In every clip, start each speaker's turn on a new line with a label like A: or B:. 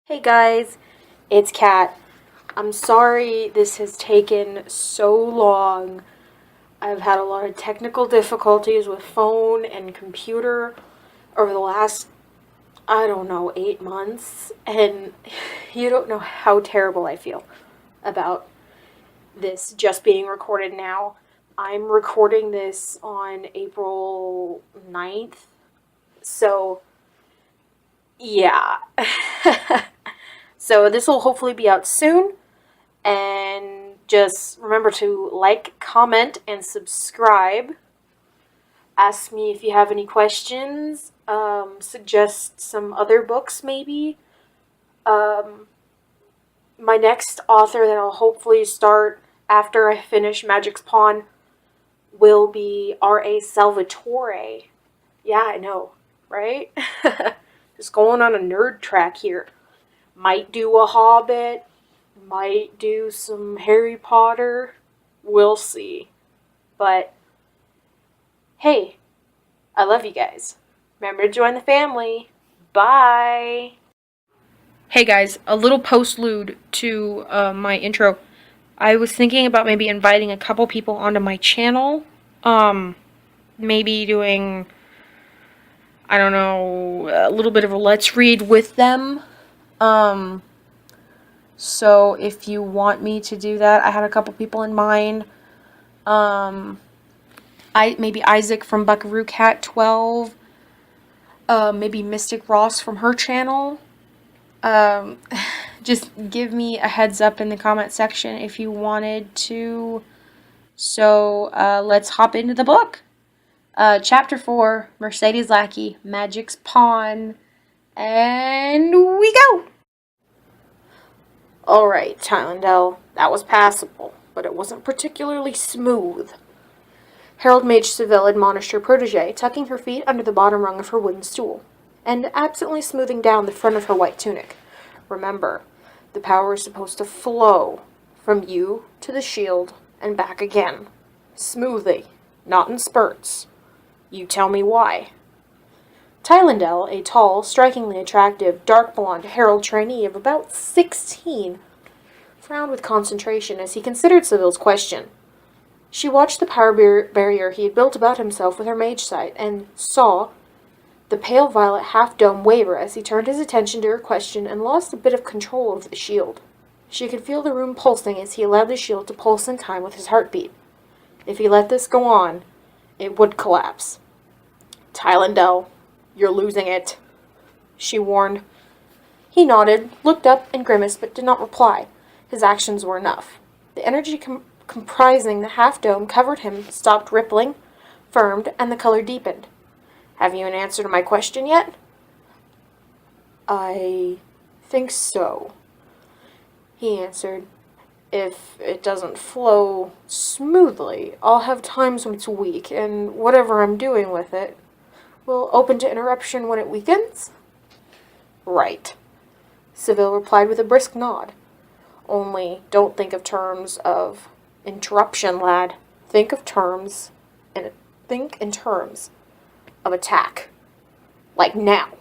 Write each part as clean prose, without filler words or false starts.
A: Hey guys, it's Kat. I'm sorry this has taken so long. I've had a lot of technical difficulties with phone and computer over the last, 8 months, and you don't know how terrible I feel about this just being recorded now. I'm recording this on April 9th, so yeah. So this will hopefully be out soon. And just remember to like, comment, and subscribe. Ask me if you have any questions. Suggest some other books, maybe. My next author that I'll hopefully start after I finish Magic's Pawn will be R.A. Salvatore. Yeah, I know, right? Just going on a nerd track here. Might do a Hobbit. Might do some Harry Potter. We'll see. But, hey, I love you guys. Remember to join the family. Bye. Hey guys, a little postlude to my intro. I was thinking about maybe inviting a couple people onto my channel. Maybe doing, I don't know, a little bit of a let's read with them. So if you want me to do that, I had a couple people in mind. Maybe Isaac from Buckaroo Cat 12. Maybe Mystic Ross from her channel. Just give me a heads up in the comment section if you wanted to. So let's hop into the book. Chapter 4, Mercedes Lackey, Magic's Pawn. And we go! Alright, Tylendale, that was passable, but it wasn't particularly smooth. Harold Mage Seville admonished her protege, tucking her feet under the bottom rung of her wooden stool, and absently smoothing down the front of her white tunic. Remember, the power is supposed to flow from you to the shield and back again. Smoothly, not in spurts. You tell me why. Tylendale, a tall, strikingly attractive, dark-blonde herald trainee of about 16, frowned with concentration as he considered Seville's question. She watched the power barrier he had built about himself with her mage sight, and saw the pale violet half-dome waver as he turned his attention to her question and lost a bit of control over the shield. She could feel the room pulsing as he allowed the shield to pulse in time with his heartbeat. If he let this go on, it would collapse. Tylendale, you're losing it, she warned. He nodded, looked up, and grimaced, but did not reply. His actions were enough. The energy comprising the half-dome covered him, stopped rippling, firmed, and the color deepened. Have you an answer to my question yet? I think so, he answered. If it doesn't flow smoothly, I'll have times when it's weak, and whatever I'm doing with it will open to interruption when it weakens? Right, Seville replied with a brisk nod. Only don't think of terms of interruption, lad. Think in terms of attack. Like now.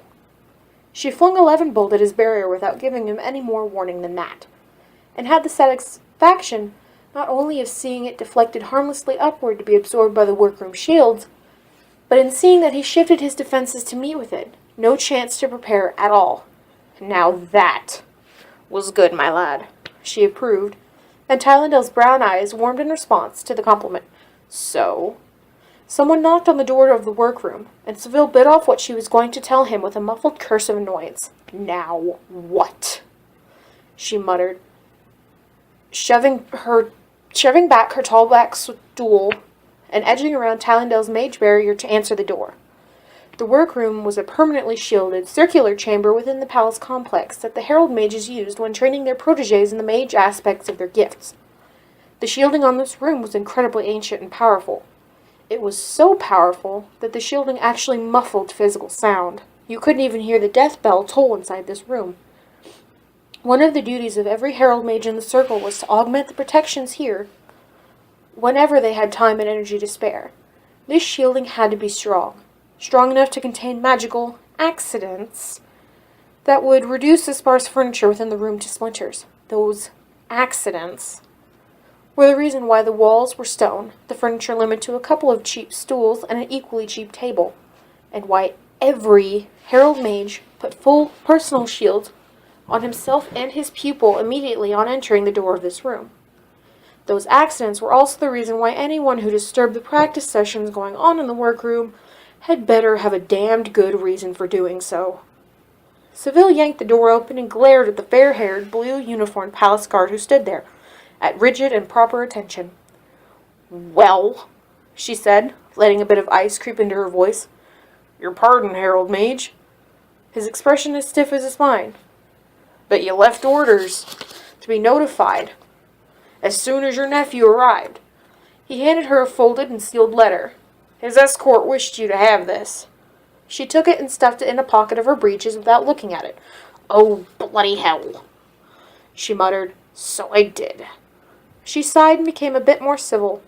A: She flung a leaven bolt at his barrier without giving him any more warning than that, and had the satisfaction not only of seeing it deflected harmlessly upward to be absorbed by the workroom shields, but in seeing that he shifted his defenses to meet with it. No chance to prepare at all. Now that was good, my lad, she approved, and Tylendale's brown eyes warmed in response to the compliment. So, someone knocked on the door of the workroom, and Seville bit off what she was going to tell him with a muffled curse of annoyance. Now what? She muttered, shoving back her tall black stool and edging around Tylendale's mage barrier to answer the door. The workroom was a permanently shielded, circular chamber within the palace complex that the herald mages used when training their protégés in the mage aspects of their gifts. The shielding on this room was incredibly ancient and powerful. It was so powerful that the shielding actually muffled physical sound. You couldn't even hear the death bell toll inside this room. One of the duties of every herald mage in the circle was to augment the protections here whenever they had time and energy to spare. This shielding had to be strong enough to contain magical accidents that would reduce the sparse furniture within the room to splinters. Those accidents were the reason why the walls were stone, the furniture limited to a couple of cheap stools and an equally cheap table, and why every herald mage put full personal shields on himself and his pupil immediately on entering the door of this room. Those accidents were also the reason why anyone who disturbed the practice sessions going on in the workroom had better have a damned good reason for doing so. Seville yanked the door open and glared at the fair-haired, blue-uniformed palace guard who stood there, at rigid and proper attention. "Well," she said, letting a bit of ice creep into her voice. "Your pardon, Herald Mage." His expression as stiff as his spine. "But you left orders to be notified as soon as your nephew arrived." He handed her a folded and sealed letter. "His escort wished you to have this." She took it and stuffed it in a pocket of her breeches without looking at it. "Oh, bloody hell," she muttered. "So I did." She sighed and became a bit more civil.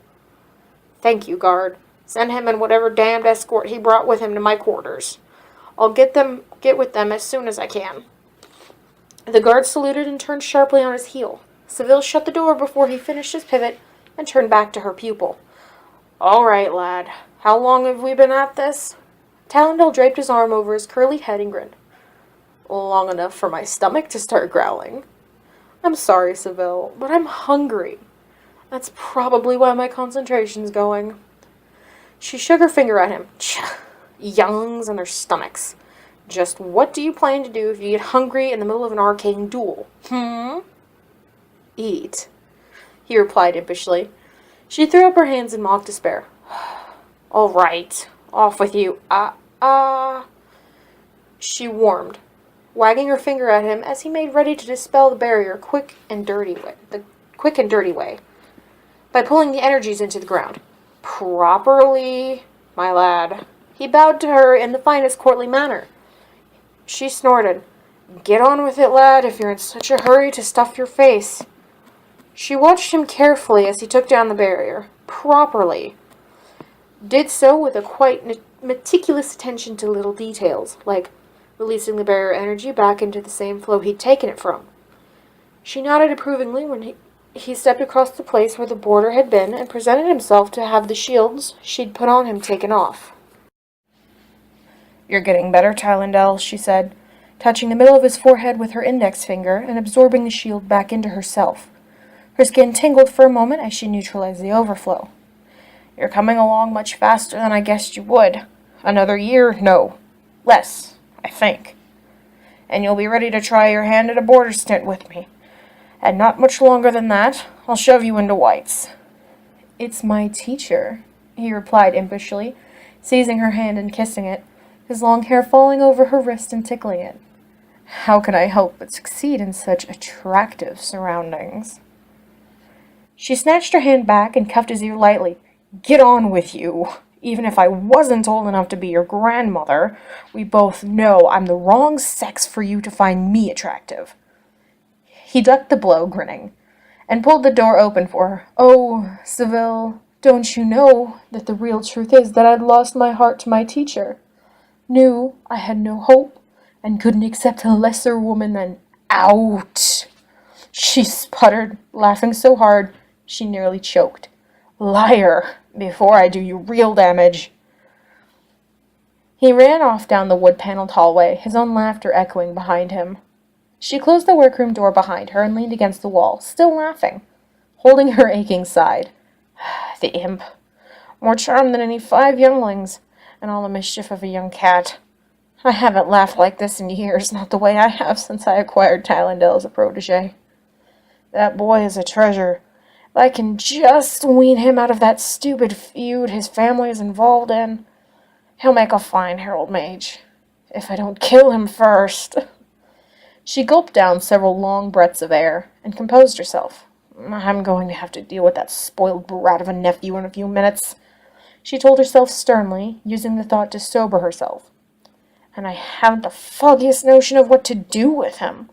A: "Thank you, guard. Send him and whatever damned escort he brought with him to my quarters. I'll get with them as soon as I can." The guard saluted and turned sharply on his heel. Seville shut the door before he finished his pivot and turned back to her pupil. "All right, lad. How long have we been at this?" Talendale draped his arm over his curly head and grinned. "Long enough for my stomach to start growling. I'm sorry, Seville, but I'm hungry. That's probably why my concentration's going." She shook her finger at him. Younglings and their stomachs. Just what do you plan to do if you get hungry in the middle of an arcane duel? "Eat," he replied impishly. She threw up her hands in mock despair. "All right, off with you. She warmed, wagging her finger at him as he made ready to dispel the barrier the quick and dirty way, by pulling the energies into the ground. "Properly, my lad." He bowed to her in the finest courtly manner. She snorted. "Get on with it, lad, if you're in such a hurry to stuff your face." She watched him carefully as he took down the barrier. Properly. Did so with a quite meticulous attention to little details, like releasing the barrier energy back into the same flow he'd taken it from. She nodded approvingly when he stepped across the place where the border had been and presented himself to have the shields she'd put on him taken off. "You're getting better, Talendale," she said, touching the middle of his forehead with her index finger and absorbing the shield back into herself. Her skin tingled for a moment as she neutralized the overflow. "You're coming along much faster than I guessed you would. Another year? No. Less, I think. And you'll be ready to try your hand at a border stint with me. And not much longer than that, I'll shove you into whites." "It's my teacher," he replied impishly, seizing her hand and kissing it, his long hair falling over her wrist and tickling it. "How can I help but succeed in such attractive surroundings?" She snatched her hand back and cuffed his ear lightly. "Get on with you. Even if I wasn't old enough to be your grandmother, we both know I'm the wrong sex for you to find me attractive." He ducked the blow, grinning, and pulled the door open for her. "Oh, Seville, don't you know that the real truth is that I'd lost my heart to my teacher? Knew I had no hope, and couldn't accept a lesser woman than out." She sputtered, laughing so hard she nearly choked. "Liar, before I do you real damage." He ran off down the wood-paneled hallway, his own laughter echoing behind him. She closed the workroom door behind her and leaned against the wall, still laughing, holding her aching side. The imp. More charm than any 5 younglings, and all the mischief of a young cat. I haven't laughed like this in years, not the way I have since I acquired Talendale as a protégé. That boy is a treasure. If I can just wean him out of that stupid feud his family is involved in, he'll make a fine herald mage. If I don't kill him first. She gulped down several long breaths of air and composed herself. I'm going to have to deal with that spoiled brat of a nephew in a few minutes, she told herself sternly, using the thought to sober herself. And I haven't the foggiest notion of what to do with him,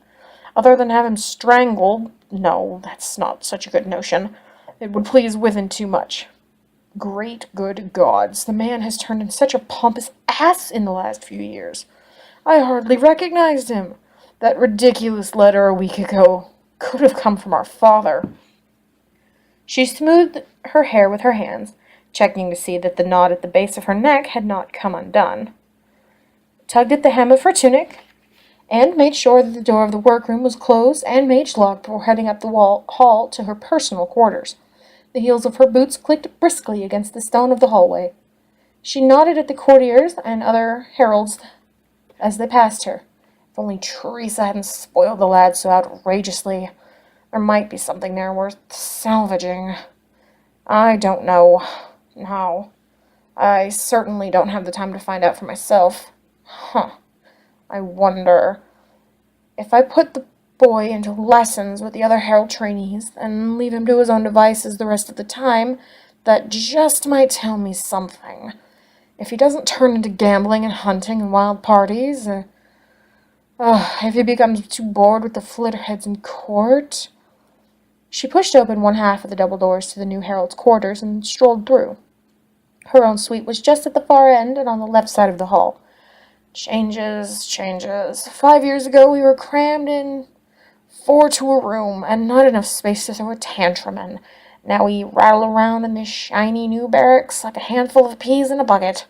A: other than have him strangled. No, that's not such a good notion. It would please Withen too much. Great good gods, the man has turned into such a pompous ass in the last few years. I hardly recognized him. That ridiculous letter a week ago could have come from our father. She smoothed her hair with her hands, checking to see that the knot at the base of her neck had not come undone, tugged at the hem of her tunic, and made sure that the door of the workroom was closed and mage-locked before heading up the hall to her personal quarters. The heels of her boots clicked briskly against the stone of the hallway. She nodded at the courtiers and other heralds as they passed her. If only Teresa hadn't spoiled the lad so outrageously. There might be something there worth salvaging. I don't know. No. I certainly don't have the time to find out for myself. I wonder if I put the boy into lessons with the other herald trainees and leave him to his own devices the rest of the time, that just might tell me something. If he doesn't turn into gambling and hunting and wild parties, if he becomes too bored with the flitterheads in court. She pushed open one half of the double doors to the new herald's quarters and strolled through. Her own suite was just at the far end and on the left side of the hall. Changes. 5 years ago we were crammed in 4 to a room and not enough space to throw a tantrum in. Now we rattle around in this shiny new barracks like a handful of peas in a bucket.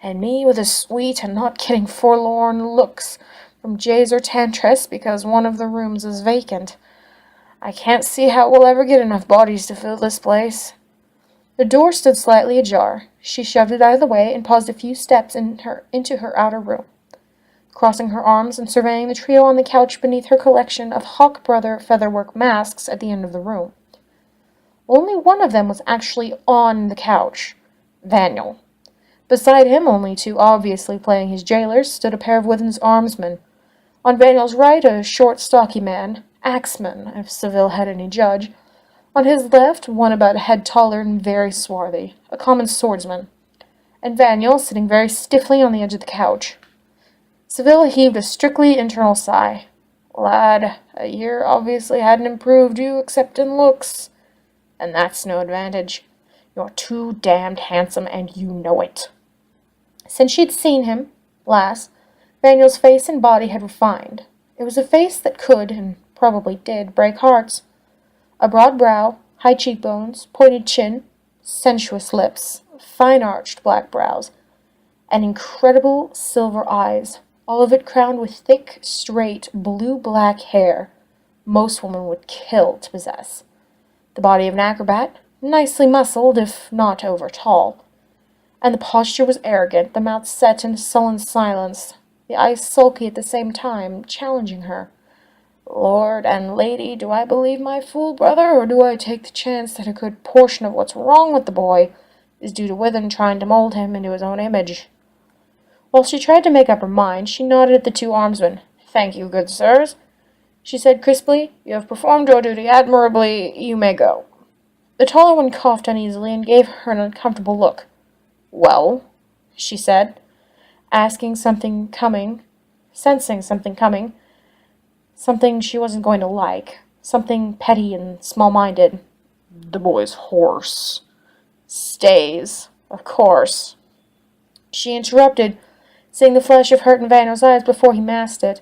A: And me with a sweet and not kidding forlorn looks from Jays or Tantress because one of the rooms is vacant. I can't see how we'll ever get enough bodies to fill this place. The door stood slightly ajar. She shoved it out of the way and paused a few steps into her outer room, crossing her arms and surveying the trio on the couch beneath her collection of Hawk Brother featherwork masks at the end of the room. Only one of them was actually on the couch, Vaniel. Beside him, only two obviously playing his jailers, stood a pair of Withen's armsmen. On Vaniel's right, a short, stocky man, axeman, if Seville had any judge. On his left, one about a head taller and very swarthy, a common swordsman. And Vaniel sitting very stiffly on the edge of the couch. Seville heaved a strictly internal sigh. Lad, a year obviously hadn't improved you except in looks. And that's no advantage. You're too damned handsome, and you know it. Since she'd seen him last, Vaniel's face and body had refined. It was a face that could, and probably did, break hearts. A broad brow, high cheekbones, pointed chin, sensuous lips, fine-arched black brows, and incredible silver eyes, all of it crowned with thick, straight, blue-black hair most women would kill to possess. The body of an acrobat, nicely muscled, if not over-tall. And the posture was arrogant, the mouth set in sullen silence, the eyes sulky at the same time, challenging her. Lord and lady, do I believe my fool brother, or do I take the chance that a good portion of what's wrong with the boy is due to Withen trying to mold him into his own image? While she tried to make up her mind, she nodded at the two armsmen. Thank you, good sirs, she said crisply. You have performed your duty admirably. You may go. The taller one coughed uneasily and gave her an uncomfortable look. Well, she said, sensing something coming, something she wasn't going to like, something petty and small-minded. The boy's horse stays, of course. She interrupted, seeing the flash of hurt in Vanner's eyes before he masked it,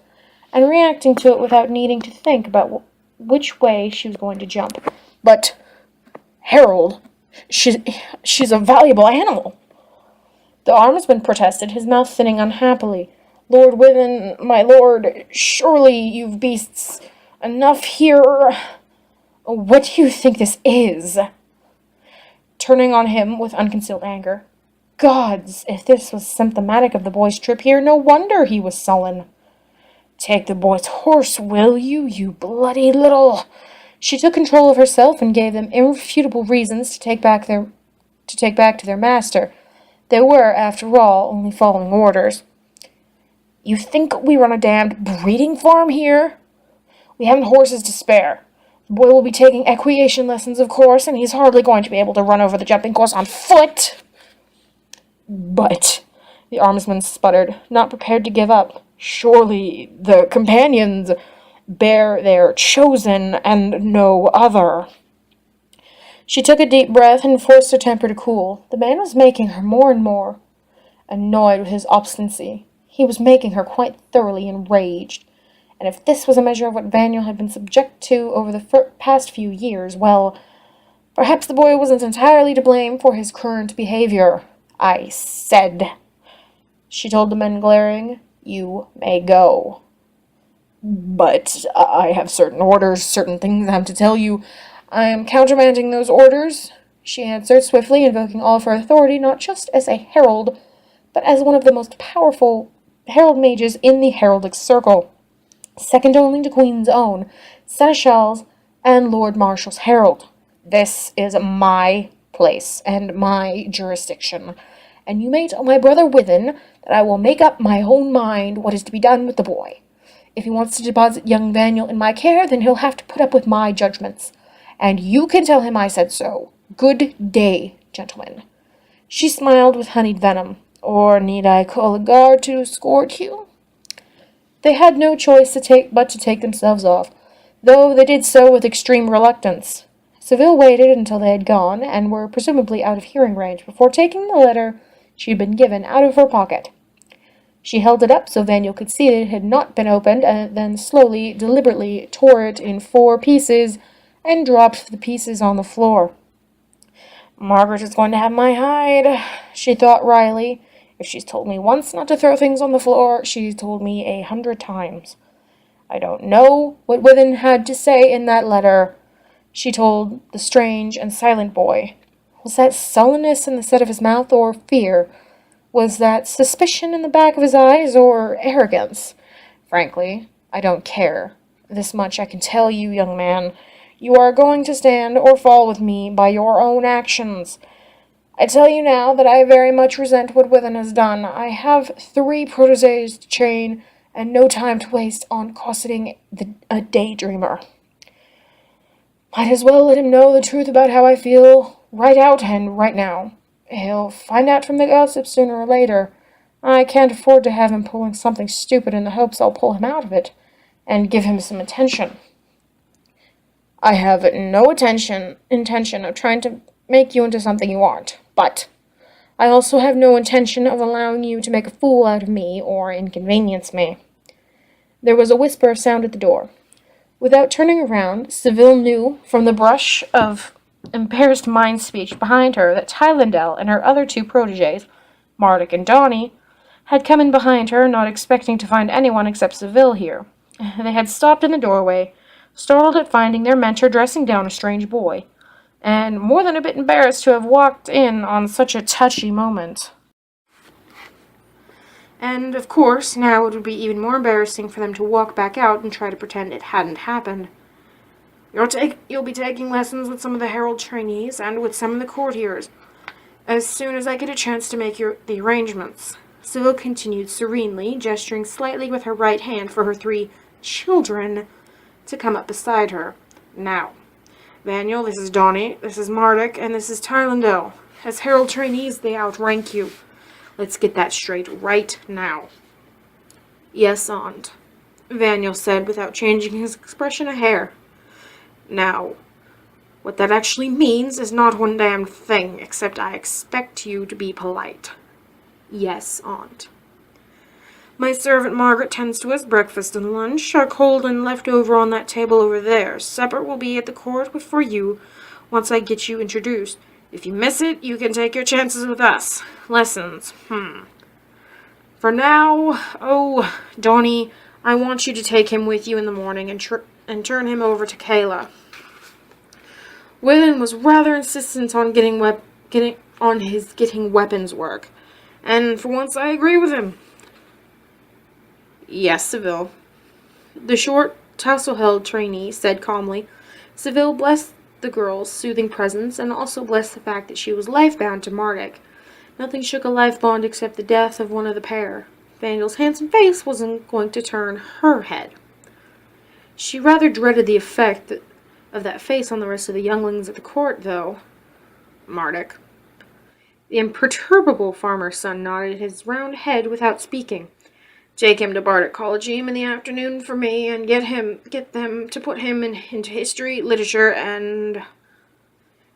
A: and reacting to it without needing to think about which way she was going to jump. But, Harold, she's a valuable animal. The armsman protested, his mouth thinning unhappily. Lord Withen, my lord, surely you've beasts enough here. What do you think this is? Turning on him with unconcealed anger. Gods, if this was symptomatic of the boy's trip here, no wonder he was sullen. Take the boy's horse, will you, you bloody little... She took control of herself and gave them irrefutable reasons to take back to their master. They were, after all, only following orders. You think we run a damned breeding farm here? We haven't horses to spare. The boy will be taking equitation lessons, of course, and he's hardly going to be able to run over the jumping course on foot. But, the armsman sputtered, not prepared to give up. Surely the companions bear their chosen and no other. She took a deep breath and forced her temper to cool. The man was making her more and more annoyed with his obstinacy. He was making her quite thoroughly enraged, and if this was a measure of what Vaniel had been subject to over the past few years, well, perhaps the boy wasn't entirely to blame for his current behavior. I said, she told the men, glaring, "You may go." "But I have certain orders, certain things I have to tell you. I am countermanding those orders," she answered swiftly, invoking all of her authority, not just as a herald, but as one of the most powerful herald mages in the heraldic circle, second only to Queen's own, Seneschal's, and Lord Marshal's herald. "This is my place and my jurisdiction, and you may tell my brother Withen that I will make up my own mind what is to be done with the boy. If he wants to deposit young Vaniel in my care, then he'll have to put up with my judgments. And you can tell him I said so. Good day, gentlemen." She smiled with honeyed venom. "Or need I call a guard to escort you?" They had no choice but to take themselves off, though they did so with extreme reluctance. Seville waited until they had gone, and were presumably out of hearing range, before taking the letter she had been given out of her pocket. She held it up so Vaniel could see that it had not been opened, and then slowly, deliberately tore it in 4 pieces, and dropped the pieces on the floor. "Margaret is going to have my hide," she thought wryly. "If she's told me once not to throw things on the floor, she's told me 100 times. I don't know what Withen had to say in that letter," she told the strange and silent boy. Was that sullenness in the set of his mouth, or fear? Was that suspicion in the back of his eyes, or arrogance? Frankly, I don't care. This much I can tell you, young man. You are going to stand or fall with me by your own actions. I tell you now that I very much resent what Withen has done. I have 3 protégés to train, and no time to waste on cosseting a daydreamer. Might as well let him know the truth about how I feel, right out and right now. He'll find out from the gossip sooner or later. I can't afford to have him pulling something stupid in the hopes I'll pull him out of it, and give him some attention. I have no intention of trying to make you into something you aren't, but I also have no intention of allowing you to make a fool out of me or inconvenience me." There was a whisper of sound at the door. Without turning around, Seville knew from the brush of embarrassed mind-speech behind her that Tylendel and her other 2 protégés, Mardic and Donnie, had come in behind her, not expecting to find anyone except Seville here. They had stopped in the doorway, startled at finding their mentor dressing down a strange boy, and more than a bit embarrassed to have walked in on such a touchy moment. And, of course, now it would be even more embarrassing for them to walk back out and try to pretend it hadn't happened. You'll be taking lessons with some of the herald trainees and with some of the courtiers, as soon as I get a chance to make the arrangements," Seville continued serenely, gesturing slightly with her right hand for her 3 children to come up beside her. "Now, Vaniel, this is Donnie, this is Mardic, and this is Tylendel. As herald trainees, they outrank you. Let's get that straight right now." "Yes, Aunt," Vaniel said without changing his expression a hair. "Now, what that actually means is not one damned thing, except I expect you to be polite." "Yes, Aunt." "My servant Margaret tends to us breakfast and lunch are cold and left over on that table over there. Supper will be at the court for you once I get you introduced. If you miss it, you can take your chances with us. Lessons, For now, Donnie, I want you to take him with you in the morning and turn him over to Kayla." Withen was rather insistent on getting weapons work, and for once I agree with him. "Yes, Seville," the short, tassel-held trainee said calmly. Seville blessed the girl's soothing presence, and also blessed the fact that she was life-bound to Mardic. Nothing shook a life bond except the death of one of the pair. Vaniel's handsome face wasn't going to turn her head. She rather dreaded the effect of that face on the rest of the younglings at the court, though. "Mardic." The imperturbable farmer's son nodded his round head without speaking. "Take him to Bardic Collegium in the afternoon for me, and get them to put him into history, literature, and—"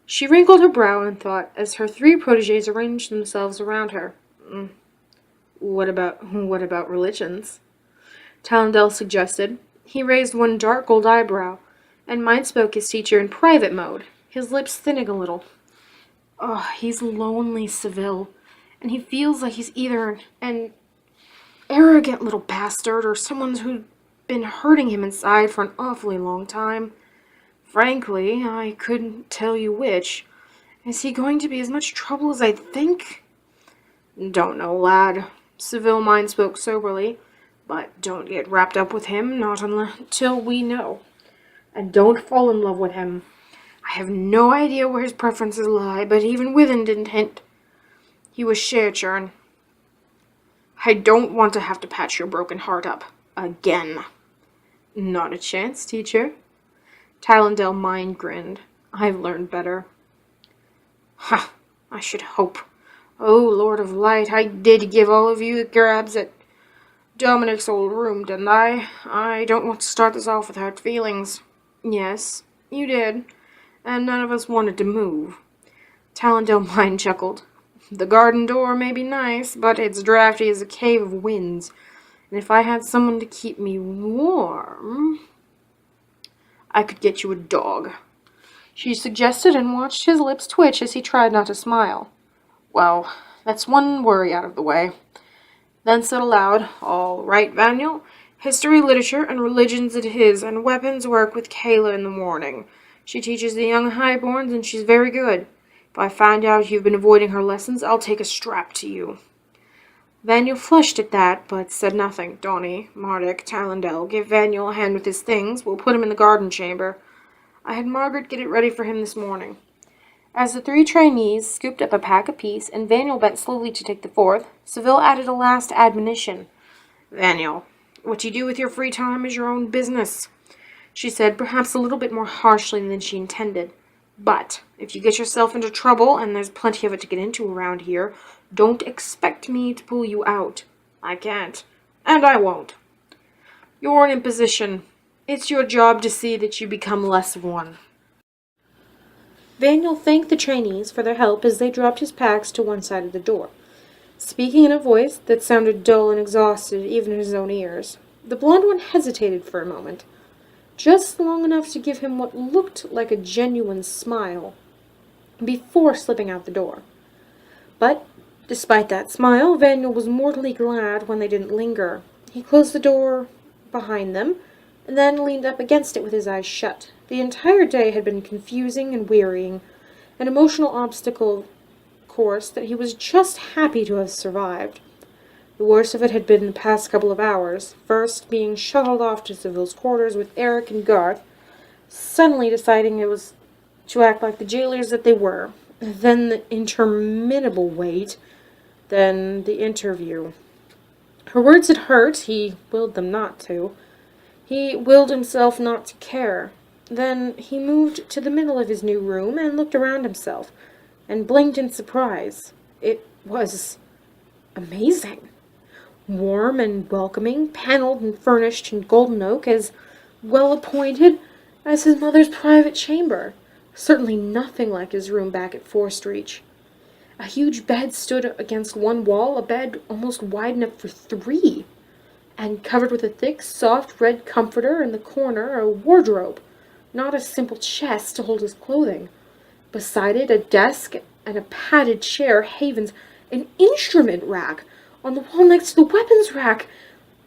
A: She wrinkled her brow in thought as her 3 protégés arranged themselves around her. What about religions?" Tylendel suggested. He raised one dark gold eyebrow, and mind-spoke his teacher in private mode, his lips thinning a little. Oh, he's lonely, Seville, and he feels like he's either an arrogant little bastard or someone who's been hurting him inside for an awfully long time. Frankly, I couldn't tell you which. Is he going to be as much trouble as I think? Don't know, lad. Seville mind spoke soberly. But don't get wrapped up with him, not until we know. And don't fall in love with him. I have no idea where his preferences lie, but even Withen didn't hint. He was sheer churn. I don't want to have to patch your broken heart up. Again. Not a chance, teacher. Talendale mind grinned. I've learned better. Ha! I should hope. Oh, Lord of Light, I did give all of you the grabs at Dominic's old room, didn't I? I don't want to start this off with hurt feelings. Yes, you did. And none of us wanted to move. Talendale mind chuckled. The garden door may be nice, but it's drafty as a cave of winds. And if I had someone to keep me warm, I could get you a dog. She suggested and watched his lips twitch as he tried not to smile. Well, that's one worry out of the way. Then said aloud, all right, Vaniel, history, literature, and religions it is, and weapons work with Kayla in the morning. She teaches the young highborns, and she's very good. If I find out you've been avoiding her lessons, I'll take a strap to you. Vaniel flushed at that, but said nothing. Donny, Marduk, Talendale, give Vaniel a hand with his things. We'll put him in the garden chamber. I had Margaret get it ready for him this morning. As the three trainees scooped up a pack apiece, and Vaniel bent slowly to take the fourth, Seville added a last admonition. Vaniel, what you do with your free time is your own business, she said, perhaps a little bit more harshly than she intended. But if you get yourself into trouble, and there's plenty of it to get into around here, don't expect me to pull you out. I can't, and I won't. You're an imposition. It's your job to see that you become less of one. Vaniel thanked the trainees for their help as they dropped his packs to one side of the door, speaking in a voice that sounded dull and exhausted even in his own ears. The blonde one hesitated for a moment, just long enough to give him what looked like a genuine smile, before slipping out the door. But, despite that smile, Vaniel was mortally glad when they didn't linger. He closed the door behind them, and then leaned up against it with his eyes shut. The entire day had been confusing and wearying, an emotional obstacle course that he was just happy to have survived. The worst of it had been the past couple of hours, first being shuttled off to Seville's quarters with Eric and Garth, suddenly deciding it was to act like the jailers that they were, then the interminable wait, then the interview. Her words had hurt, he willed them not to. He willed himself not to care. Then he moved to the middle of his new room and looked around himself, and blinked in surprise. It was amazing. Warm and welcoming, paneled and furnished in golden oak, as well appointed as his mother's private chamber. Certainly nothing like his room back at Forest Reach. A huge bed stood against one wall, a bed almost wide enough for three, and covered with a thick, soft red comforter in the corner, a wardrobe, not a simple chest to hold his clothing. Beside it, a desk and a padded chair, Havens, an instrument rack on the wall next to the weapons rack.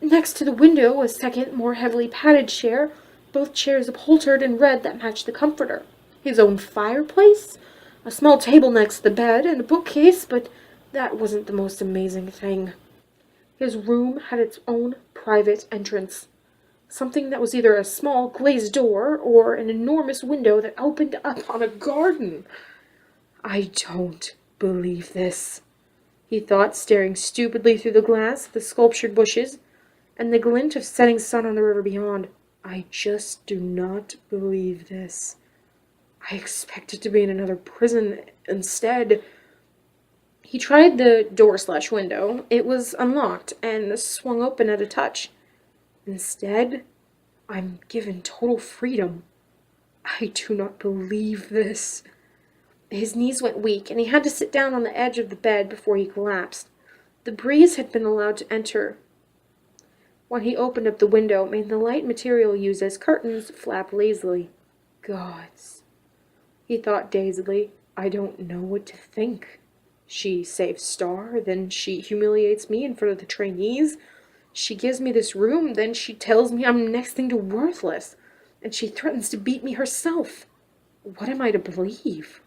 A: Next to the window, a second, more heavily padded chair, both chairs upholstered in red that matched the comforter. His own fireplace, a small table next to the bed, and a bookcase, but that wasn't the most amazing thing. His room had its own private entrance, something that was either a small glazed door or an enormous window that opened up on a garden. I don't believe this, he thought, staring stupidly through the glass at the sculptured bushes and the glint of setting sun on the river beyond. I just do not believe this. I expected to be in another prison instead. He tried the door/window. It was unlocked and swung open at a touch. Instead, I'm given total freedom. I do not believe this. His knees went weak, and he had to sit down on the edge of the bed before he collapsed. The breeze had been allowed to enter When he opened up the window, it made the light material used as curtains flap lazily. Gods, he thought dazedly. I don't know what to think. She saves Star, then she humiliates me in front of the trainees. She gives me this room, then she tells me I'm next thing to worthless, and she threatens to beat me herself. What am I to believe?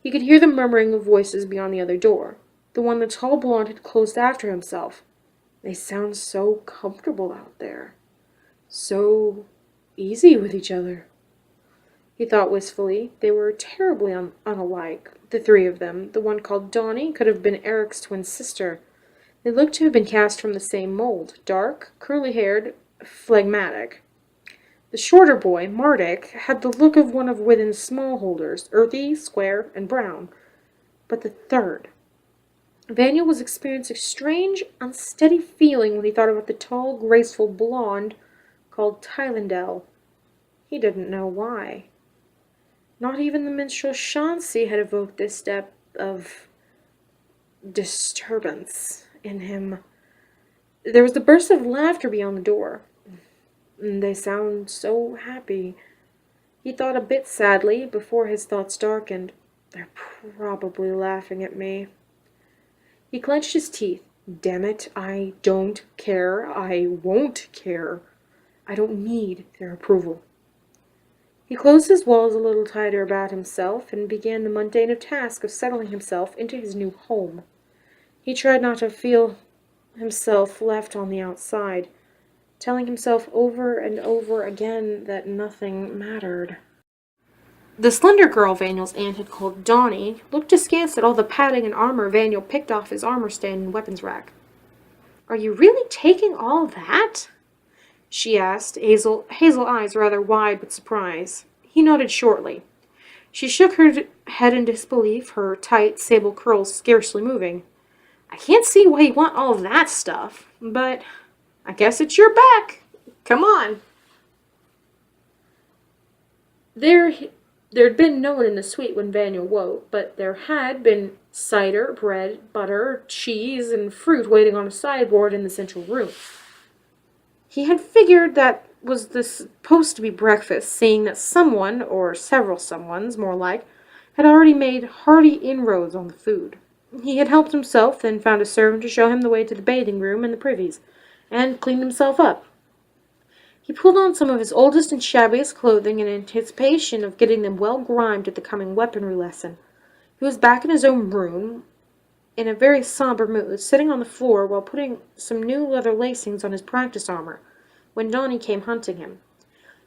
A: He could hear the murmuring of voices beyond the other door. The one the tall blonde had closed after himself. They sound so comfortable out there. So easy with each other. He thought wistfully. They were terribly unalike, the three of them. The one called Donnie could have been Eric's twin sister. They looked to have been cast from the same mold, dark, curly-haired, phlegmatic. The shorter boy, Mardik, had the look of one of Withen's smallholders, earthy, square, and brown. But the third. Vaniel was experiencing a strange, unsteady feeling when he thought about the tall, graceful blonde called Tylendel. He didn't know why. Not even the minstrel Chauncey had evoked this depth of disturbance in him. There was a burst of laughter beyond the door. They sound so happy. He thought a bit sadly before his thoughts darkened. They're probably laughing at me. He clenched his teeth. Damn it, I don't care. I won't care. I don't need their approval. He closed his walls a little tighter about himself and began the mundane task of settling himself into his new home. He tried not to feel himself left on the outside, telling himself over and over again that nothing mattered. The slender girl Vaniel's aunt had called Donnie looked askance at all the padding and armor Vaniel picked off his armor stand and weapons rack. Are you really taking all that? She asked, hazel eyes rather wide with surprise. He nodded shortly. She shook her head in disbelief, her tight sable curls scarcely moving. I can't see why you want all of that stuff, but I guess it's your back. Come on. There'd been no one in the suite when Vaniel woke, but there had been cider, bread, butter, cheese, and fruit waiting on a sideboard in the central room. He had figured that was supposed to be breakfast, seeing that someone, or several someones, more like, had already made hearty inroads on the food. He had helped himself, then found a servant to show him the way to the bathing room and the privies, and cleaned himself up. He pulled on some of his oldest and shabbiest clothing in anticipation of getting them well grimed at the coming weaponry lesson. He was back in his own room, in a very somber mood, sitting on the floor while putting some new leather lacings on his practice armor, when Donnie came hunting him.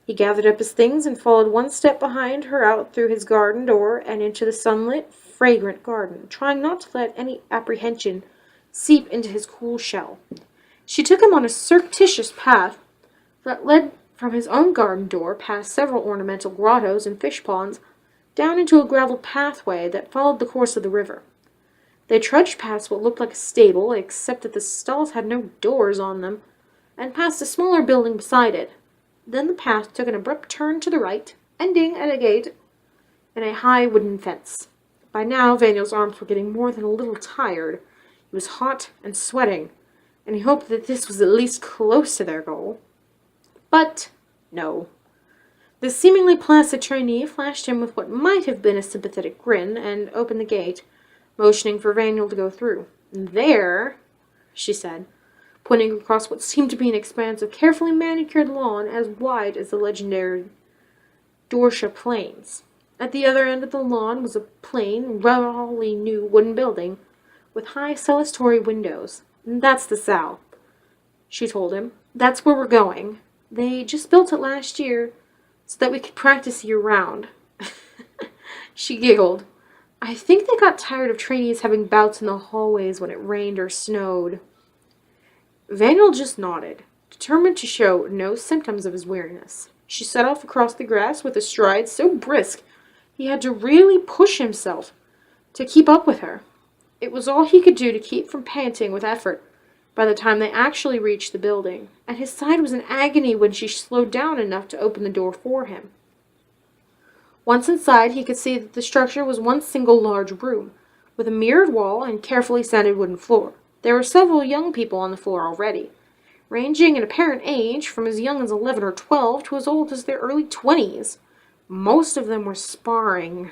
A: He gathered up his things and followed one step behind her out through his garden door and into the sunlit, fragrant garden, trying not to let any apprehension seep into his cool shell. She took him on a surreptitious path that led from his own garden door, past several ornamental grottos and fish ponds, down into a gravelled pathway that followed the course of the river. They trudged past what looked like a stable, except that the stalls had no doors on them, and past a smaller building beside it. Then the path took an abrupt turn to the right, ending at a gate and a high wooden fence. By now, Vaniel's arms were getting more than a little tired. He was hot and sweating, and he hoped that this was at least close to their goal. But no. The seemingly placid trainee flashed him with what might have been a sympathetic grin and opened the gate, motioning for Vaniel to go through. There, she said, pointing across what seemed to be an expanse of carefully manicured lawn as wide as the legendary Dorsha Plains. At the other end of the lawn was a plain, rawly new wooden building with high clerestory windows. That's the Sal, she told him. That's where we're going. They just built it last year so that we could practice year-round. She giggled. I think they got tired of trainees having bouts in the hallways when it rained or snowed. Vaniel just nodded, determined to show no symptoms of his weariness. She set off across the grass with a stride so brisk he had to really push himself to keep up with her. It was all he could do to keep from panting with effort by the time they actually reached the building, and his side was in agony when she slowed down enough to open the door for him. Once inside, he could see that the structure was one single large room, with a mirrored wall and carefully sanded wooden floor. There were several young people on the floor already. ranging in apparent age from as young as 11 or 12 to as old as their early 20s. Most of them were sparring.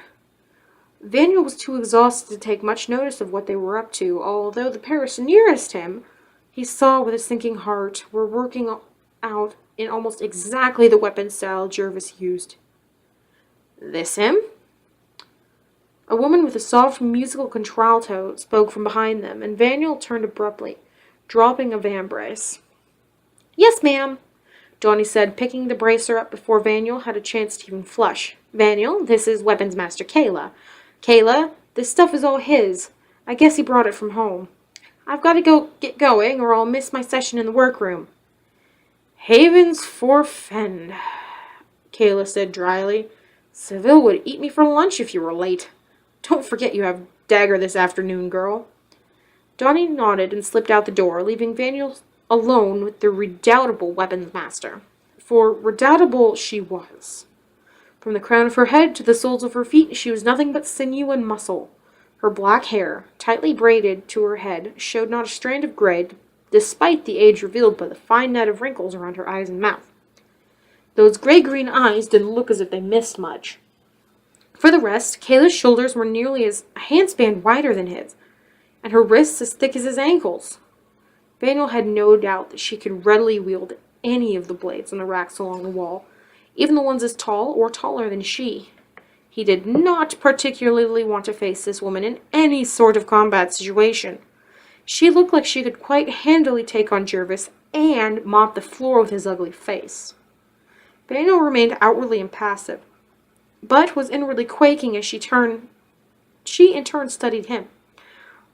A: Vaniel was too exhausted to take much notice of what they were up to, although the pairs nearest him, he saw with a sinking heart, were working out in almost exactly the weapon style Jervis used. "This him?" A woman with a soft musical contralto spoke from behind them, and Vaniel turned abruptly, dropping a vambrace. "Yes, ma'am," Johnny said, picking the bracer up before Vaniel had a chance to even flush. "Vaniel, this is Weapons Master Kayla. Kayla, this stuff is all his. I guess he brought it from home. I've got to get going, or I'll miss my session in the workroom." "Havens forfend," Kayla said dryly. "Seville would eat me for lunch if you were late. Don't forget you have dagger this afternoon, girl." Johnny nodded and slipped out the door, leaving Vaniel alone with the redoubtable weapons master. For redoubtable she was. From the crown of her head to the soles of her feet, she was nothing but sinew and muscle. Her black hair, tightly braided to her head, showed not a strand of gray, despite the age revealed by the fine net of wrinkles around her eyes and mouth. Those gray-green eyes didn't look as if they missed much. For the rest, Kayla's shoulders were nearly a handspan wider than his, and her wrists as thick as his ankles. Vaniel had no doubt that she could readily wield any of the blades on the racks along the wall, even the ones as tall or taller than she. He did not particularly want to face this woman in any sort of combat situation. She looked like she could quite handily take on Jervis and mop the floor with his ugly face. Vaniel remained outwardly impassive, but was inwardly quaking as she in turn studied him.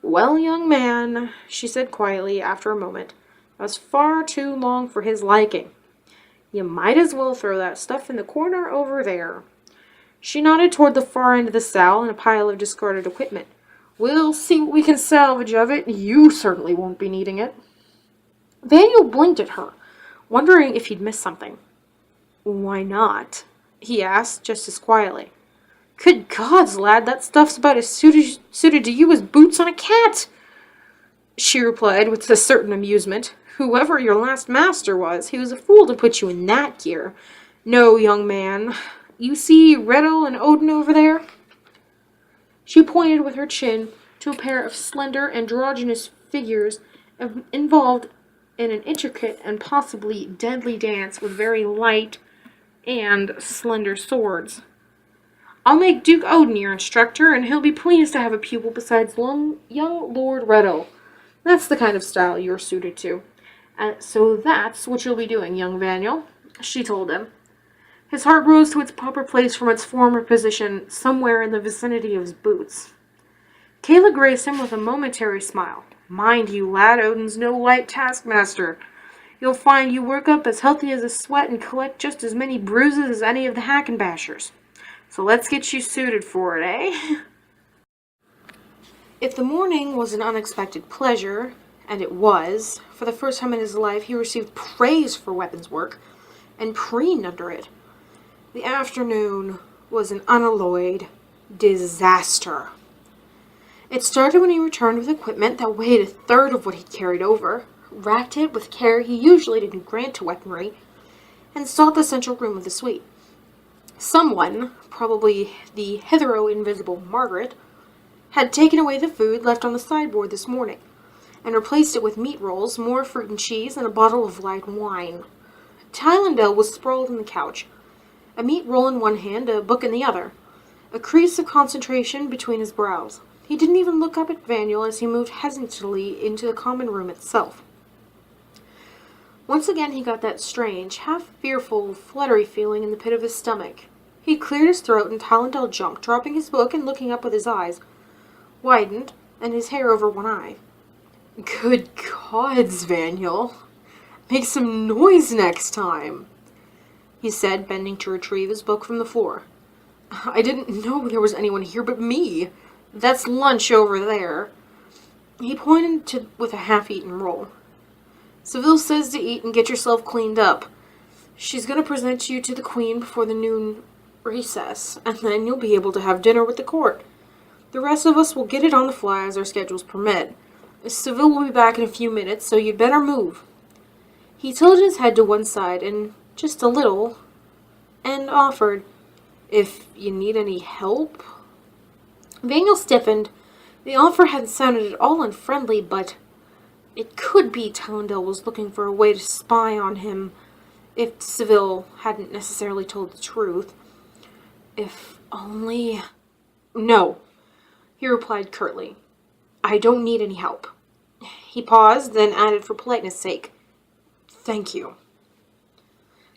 A: "Well, young man," she said quietly after a moment, "that's far too long for his liking. You might as well throw that stuff in the corner over there." She nodded toward the far end of the cell and a pile of discarded equipment. "We'll see what we can salvage of it. You certainly won't be needing it." Vaniel blinked at her, wondering if he'd missed something. "Why not?" he asked, just as quietly. "Good gods, lad, that stuff's about as suited to you as boots on a cat," she replied with a certain amusement. "Whoever your last master was, he was a fool to put you in that gear. No, young man, you see Rettel and Odin over there?" She pointed with her chin to a pair of slender, androgynous figures involved in an intricate and possibly deadly dance with very light and slender swords. "I'll make Duke Odin your instructor, and he'll be pleased to have a pupil besides young Lord Rettel. That's the kind of style you're suited to. So that's what you'll be doing, young Vaniel," she told him. His heart rose to its proper place from its former position, somewhere in the vicinity of his boots. Kayla graced him with a momentary smile. "Mind you, lad, Odin's no light taskmaster. You'll find you work up as healthy as a sweat and collect just as many bruises as any of the Hackenbashers. So let's get you suited for it, eh?" If the morning was an unexpected pleasure, and it was, for the first time in his life he received praise for weapons work, and preened under it. The afternoon was an unalloyed disaster. It started when he returned with equipment that weighed a third of what he'd carried over, racked it with care he usually didn't grant to weaponry, and sought the central room of the suite. Someone, probably the hitherto invisible Margaret, had taken away the food left on the sideboard this morning, and replaced it with meat rolls, more fruit and cheese, and a bottle of light wine. Tylendale was sprawled on the couch, a meat roll in one hand, a book in the other, a crease of concentration between his brows. He didn't even look up at Vaniel as he moved hesitantly into the common room itself. Once again he got that strange, half-fearful, fluttery feeling in the pit of his stomach. He cleared his throat, and Tylendale jumped, dropping his book and looking up with his eyes widened, and his hair over one eye. "Good gods, Vaniel! Make some noise next time," he said, bending to retrieve his book from the floor. "I didn't know there was anyone here but me. That's lunch over there." He pointed with a half-eaten roll. "Seville says to eat and get yourself cleaned up. She's going to present you to the Queen before the noon recess, and then you'll be able to have dinner with the court. The rest of us will get it on the fly as our schedules permit. Seville will be back in a few minutes, so you'd better move." He tilted his head to one side, and just a little, and offered, "If you need any help?" Vaniel stiffened. The offer hadn't sounded at all unfriendly, but it could be Talendale was looking for a way to spy on him if Seville hadn't necessarily told the truth. If only... "No," he replied curtly. "I don't need any help." He paused, then added for politeness' sake, "Thank you."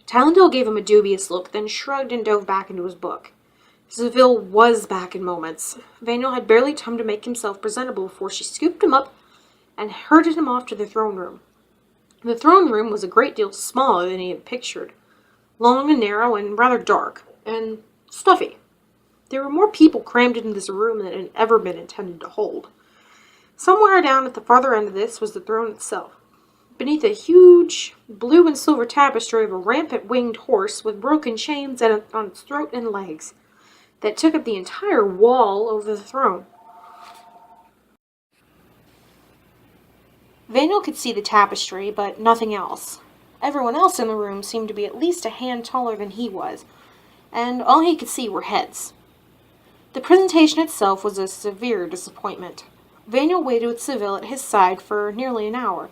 A: Talendale gave him a dubious look, then shrugged and dove back into his book. Seville was back in moments. Vaniel had barely time to make himself presentable before she scooped him up and herded him off to the throne room. The throne room was a great deal smaller than he had pictured, long and narrow and rather dark, and stuffy. There were more people crammed into this room than it had ever been intended to hold. Somewhere down at the farther end of this was the throne itself, beneath a huge blue and silver tapestry of a rampant winged horse with broken chains on its throat and legs that took up the entire wall over the throne. Vaniel could see the tapestry, but nothing else. Everyone else in the room seemed to be at least a hand taller than he was, and all he could see were heads. The presentation itself was a severe disappointment. Vaniel waited with Seville at his side for nearly an hour,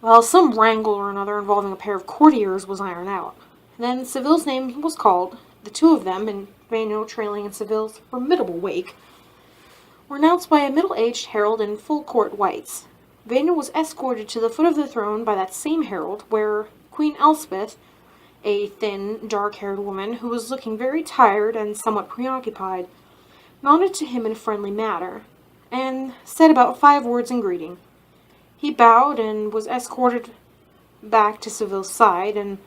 A: while some wrangle or another involving a pair of courtiers was ironed out. Then Seville's name was called. The two of them, and Vaniel trailing in Seville's formidable wake, were announced by a middle-aged herald in full court whites. Vaniel was escorted to the foot of the throne by that same herald, where Queen Elspeth, a thin, dark-haired woman who was looking very tired and somewhat preoccupied, nodded to him in a friendly manner, and said about 5 words in greeting. He bowed and was escorted back to Seville's side, and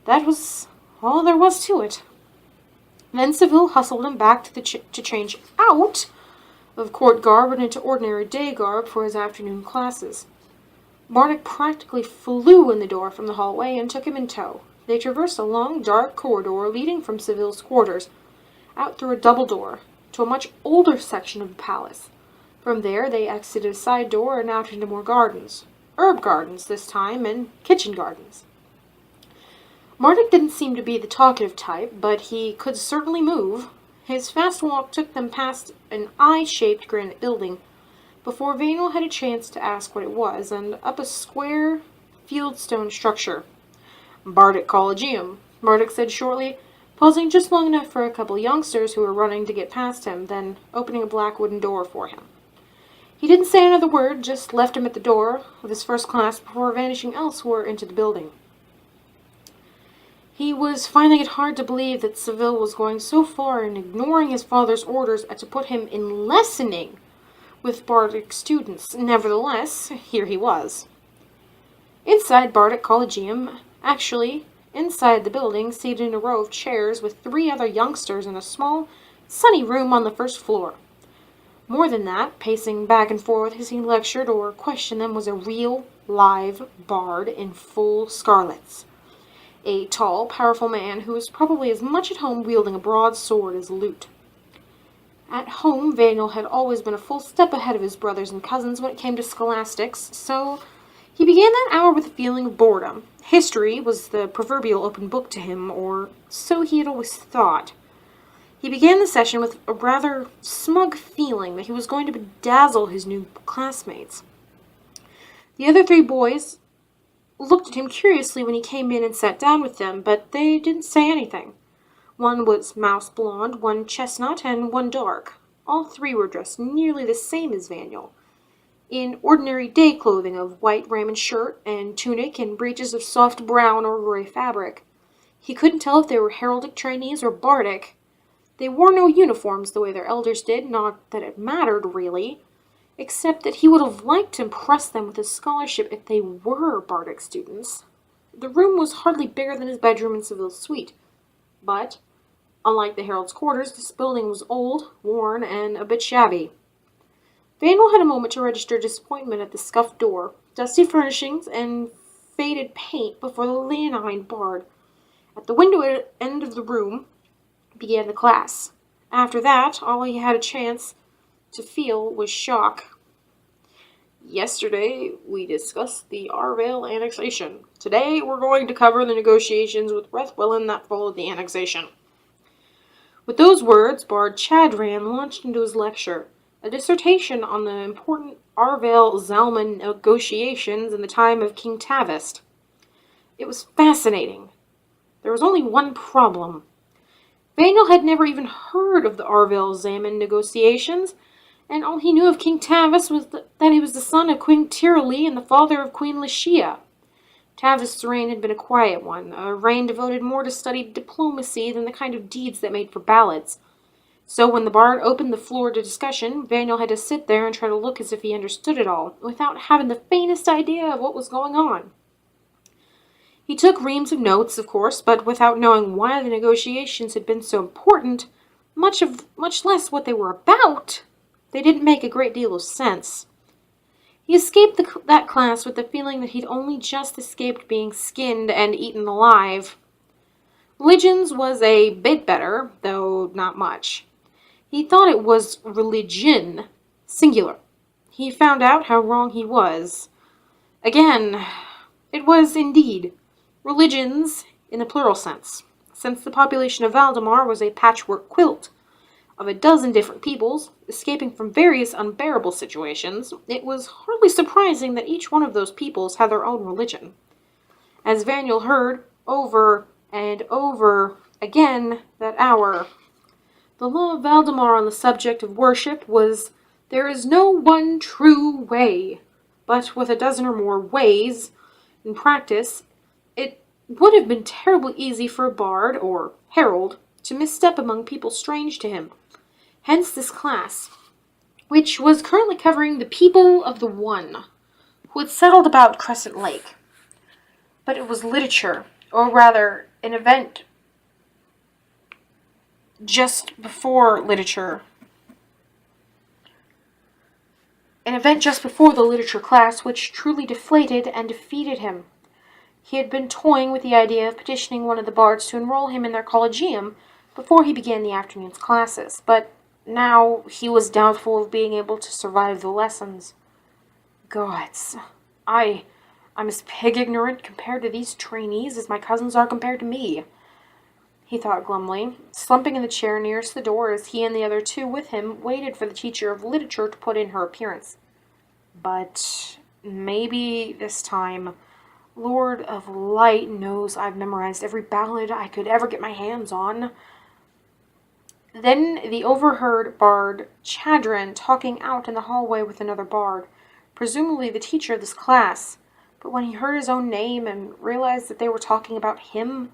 A: that was all there was to it. Then Seville hustled him back to change out of court garb and into ordinary day garb for his afternoon classes. Bardic practically flew in the door from the hallway and took him in tow. They traversed a long, dark corridor leading from Seville's quarters, out through a double door, to a much older section of the palace. From there they exited a side door and out into more gardens. Herb gardens this time, and kitchen gardens. Bardic didn't seem to be the talkative type, but he could certainly move. His fast walk took them past an eye-shaped granite building, before Vaniel had a chance to ask what it was, and up a square, fieldstone structure. "Bardic Collegium," Bardic said shortly, pausing just long enough for a couple youngsters who were running to get past him, then opening a black wooden door for him. He didn't say another word, just left him at the door of his first class before vanishing elsewhere into the building. He was finding it hard to believe that Seville was going so far in ignoring his father's orders as to put him in lessoning with Bardic students. Nevertheless, here he was. Inside Bardic Collegium, actually, inside the building, seated in a row of chairs with 3 other youngsters in a small, sunny room on the first floor. More than that, pacing back and forth as he lectured or questioned them was a real, live bard in full scarlets. A tall, powerful man who was probably as much at home wielding a broadsword as a lute. At home, Vaniel had always been a full step ahead of his brothers and cousins when it came to scholastics, so he began that hour with a feeling of boredom. History was the proverbial open book to him, or so he had always thought. He began the session with a rather smug feeling that he was going to bedazzle his new classmates. The other 3 boys looked at him curiously when he came in and sat down with them, but they didn't say anything. One was mouse blonde, one chestnut, and one dark. All 3 were dressed nearly the same as Vaniel, in ordinary day clothing of white raiment shirt and tunic and breeches of soft brown or gray fabric. He couldn't tell if they were heraldic trainees or bardic. They wore no uniforms the way their elders did, not that it mattered, really, except that he would have liked to impress them with his scholarship if they were bardic students. The room was hardly bigger than his bedroom in Seville's suite, but, unlike the herald's quarters, this building was old, worn, and a bit shabby. Vaniel had a moment to register disappointment at the scuffed door, dusty furnishings, and faded paint before the leonine bard. At the window end of the room began the class. After that, all he had a chance to feel was shock. Yesterday, we discussed the Arvale annexation. Today, we're going to cover the negotiations with Rethwillen that followed the annexation. With those words, Bard Chadran launched into his lecture, a dissertation on the important Arvale-Zalman negotiations in the time of King Tavist. It was fascinating. There was only one problem. Vaniel had never even heard of the Arvale-Zalman negotiations, and all he knew of King Tavis was that he was the son of Queen Tyralee and the father of Queen Lycia. Tavis' reign had been a quiet one, a reign devoted more to studied diplomacy than the kind of deeds that made for ballads. So when the bard opened the floor to discussion, Vaniel had to sit there and try to look as if he understood it all, without having the faintest idea of what was going on. He took reams of notes, of course, but without knowing why the negotiations had been so important, much less what they were about, they didn't make a great deal of sense. He escaped that class with the feeling that he'd only just escaped being skinned and eaten alive. Religions was a bit better, though not much. He thought it was religion, singular. He found out how wrong he was. Again, it was indeed religions in the plural sense, since the population of Valdemar was a patchwork quilt of a dozen different peoples, escaping from various unbearable situations. It was hardly surprising that each one of those peoples had their own religion. As Vaniel heard over and over again that hour, the law of Valdemar on the subject of worship was, "There is no one true way," but with a dozen or more ways in practice, it would have been terribly easy for a bard or herald to misstep among people strange to him. Hence this class, which was currently covering the people of the One, who had settled about Crescent Lake. But it was literature, or rather, an event just before literature. An event just before the literature class which truly deflated and defeated him. He had been toying with the idea of petitioning one of the bards to enroll him in their collegium before he began the afternoon's classes, but now he was doubtful of being able to survive the lessons. Gods, I'm as pig ignorant compared to these trainees as my cousins are compared to me, he thought glumly, slumping in the chair nearest the door as he and the other two with him waited for the teacher of literature to put in her appearance. But maybe this time, Lord of Light knows I've memorized every ballad I could ever get my hands on. Then the overheard bard Chadran talking out in the hallway with another bard, presumably the teacher of this class, but when he heard his own name and realized that they were talking about him,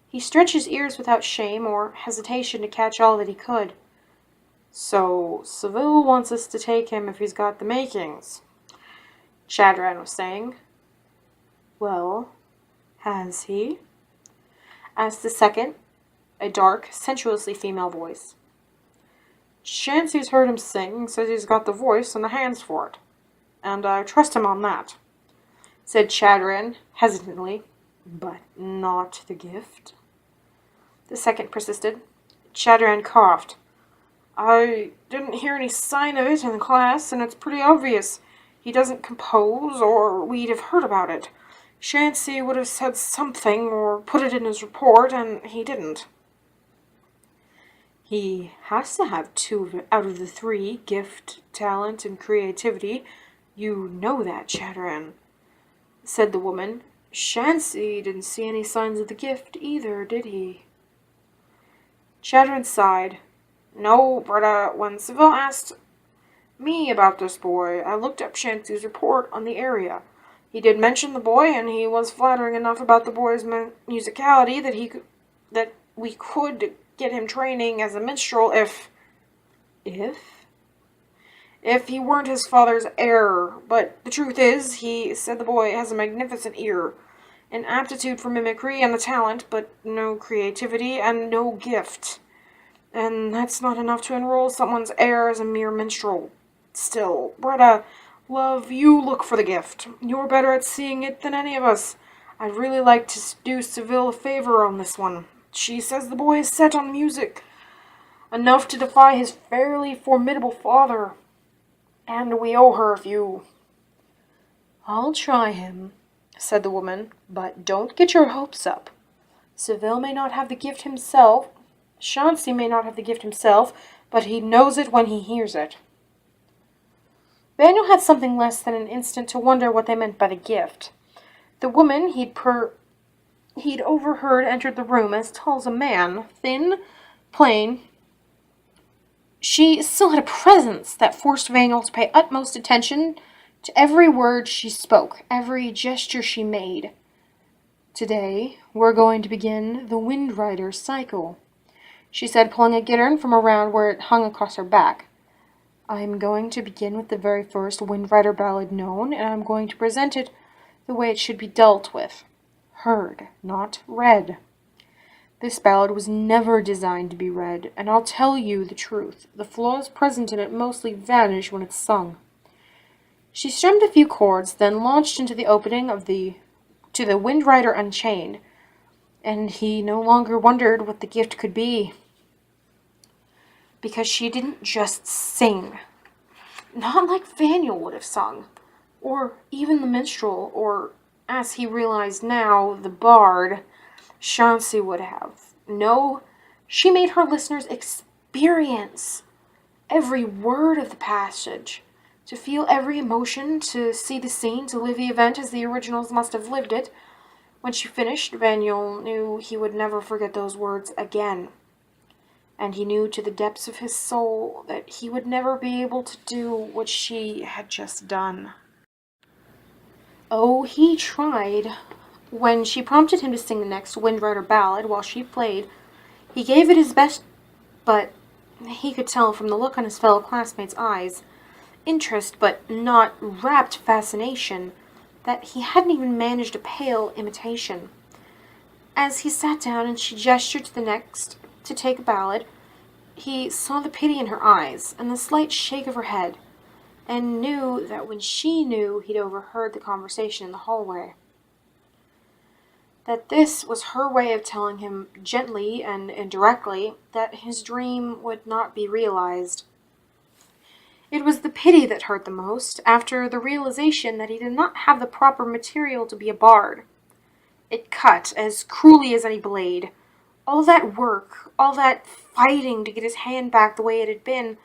A: he stretched his ears without shame or hesitation to catch all that he could. "So, Seville wants us to take him if he's got the makings," Chadran was saying. "Well, has he?" asked the second, a dark, sensuously female voice. "Shancy's heard him sing, says he's got the voice and the hands for it, and I trust him on that," said Chadran hesitantly. "But not the gift?" the second persisted. Chadran coughed. "I didn't hear any sign of it in the class, and it's pretty obvious. He doesn't compose, or we'd have heard about it. Shancy would have said something, or put it in his report, and he didn't." "He has to have 2 out of the 3, gift, talent, and creativity. You know that, Chadran," said the woman. "Shancy didn't see any signs of the gift either, did he?" Chadran sighed. "No, but when Seville asked me about this boy, I looked up Shancy's report on the area. He did mention the boy, and he was flattering enough about the boy's musicality that we could get him training as a minstrel if he weren't his father's heir. But the truth is, he said the boy has a magnificent ear, an aptitude for mimicry and the talent, but no creativity and no gift. And that's not enough to enroll someone's heir as a mere minstrel. Still, Bretta, love, you look for the gift. You're better at seeing it than any of us. I'd really like to do Seville a favor on this one. She says the boy is set on music, enough to defy his fairly formidable father, and we owe her a few." I'll try him, said the woman, but don't get your hopes up. Seville may not have the gift himself, Chauncey may not have the gift himself, but he knows it when he hears it. Daniel had something less than an instant to wonder what they meant by the gift. The woman he'd overheard entered the room as tall as a man, thin, plain. She still had a presence that forced Daniel to pay utmost attention to every word she spoke, every gesture she made. Today, we're going to begin the Wind Rider cycle, she said, pulling a gittern from around where it hung across her back. I'm going to begin with the very first Wind Rider ballad known, and I'm going to present it the way it should be dealt with. Heard, not read. This ballad was never designed to be read, and I'll tell you the truth. The flaws present in it mostly vanish when it's sung. She strummed a few chords, then launched into the opening to the Wind Rider Unchained, and he no longer wondered what the gift could be. Because she didn't just sing. Not like Vaniel would have sung, or even the minstrel, or, as he realized now, the bard, Chauncey would have. No, she made her listeners experience every word of the passage, to feel every emotion, to see the scene, to live the event as the originals must have lived it. When she finished, Vaniel knew he would never forget those words again. And he knew to the depths of his soul that he would never be able to do what she had just done. Oh, he tried. When she prompted him to sing the next Wind Rider ballad while she played, he gave it his best, but he could tell from the look on his fellow classmates' eyes, interest but not rapt fascination, that he hadn't even managed a pale imitation. As he sat down and she gestured to the next to take a ballad, he saw the pity in her eyes and the slight shake of her head, and knew that when she knew he'd overheard the conversation in the hallway. That this was her way of telling him gently and indirectly that his dream would not be realized. It was the pity that hurt the most, after the realization that he did not have the proper material to be a bard. It cut as cruelly as any blade. All that work, all that fighting to get his hand back the way it had been,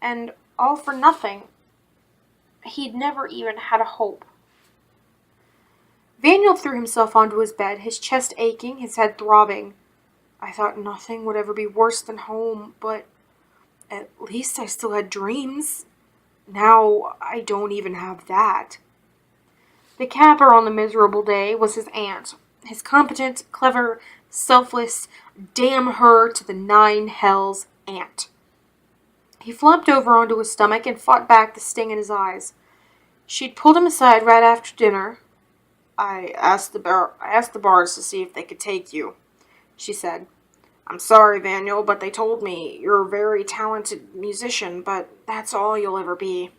A: and all for nothing. He'd never even had a hope. Vaniel threw himself onto his bed, his chest aching, his head throbbing. I thought nothing would ever be worse than home, but at least I still had dreams. Now I don't even have that. The capper on the miserable day was his aunt, his competent, clever, selfless, damn her to the 9 hells aunt. He flopped over onto his stomach and fought back the sting in his eyes. She'd pulled him aside right after dinner. I asked the bards to see if they could take you, she said. I'm sorry, Vaniel, but they told me you're a very talented musician, but that's all you'll ever be.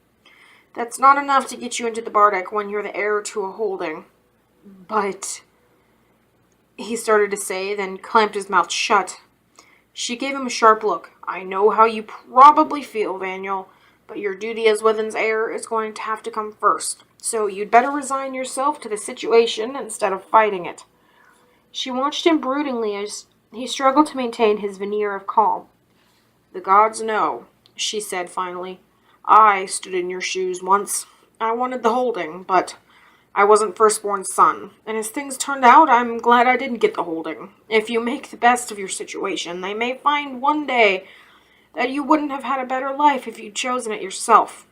A: That's not enough to get you into the bardic when you're the heir to a holding. But, he started to say, then clamped his mouth shut. She gave him a sharp look. I know how you probably feel, Vaniel, but your duty as Withen's heir is going to have to come first, so you'd better resign yourself to the situation instead of fighting it. She watched him broodingly as he struggled to maintain his veneer of calm. The gods know, she said finally. I stood in your shoes once. I wanted the holding, but I wasn't firstborn son, and as things turned out, I'm glad I didn't get the holding. If you make the best of your situation, they may find one day that you wouldn't have had a better life if you'd chosen it yourself.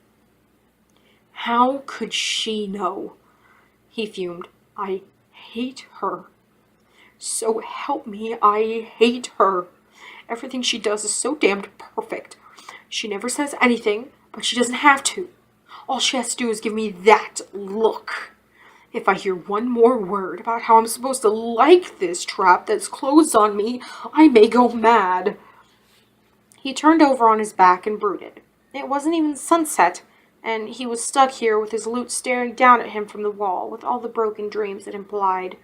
A: How could she know? He fumed. I hate her. So help me, I hate her. Everything she does is so damned perfect. She never says anything, but she doesn't have to. All she has to do is give me that look. If I hear one more word about how I'm supposed to like this trap that's closed on me, I may go mad. He turned over on his back and brooded. It wasn't even sunset, and he was stuck here with his lute staring down at him from the wall, with all the broken dreams it implied.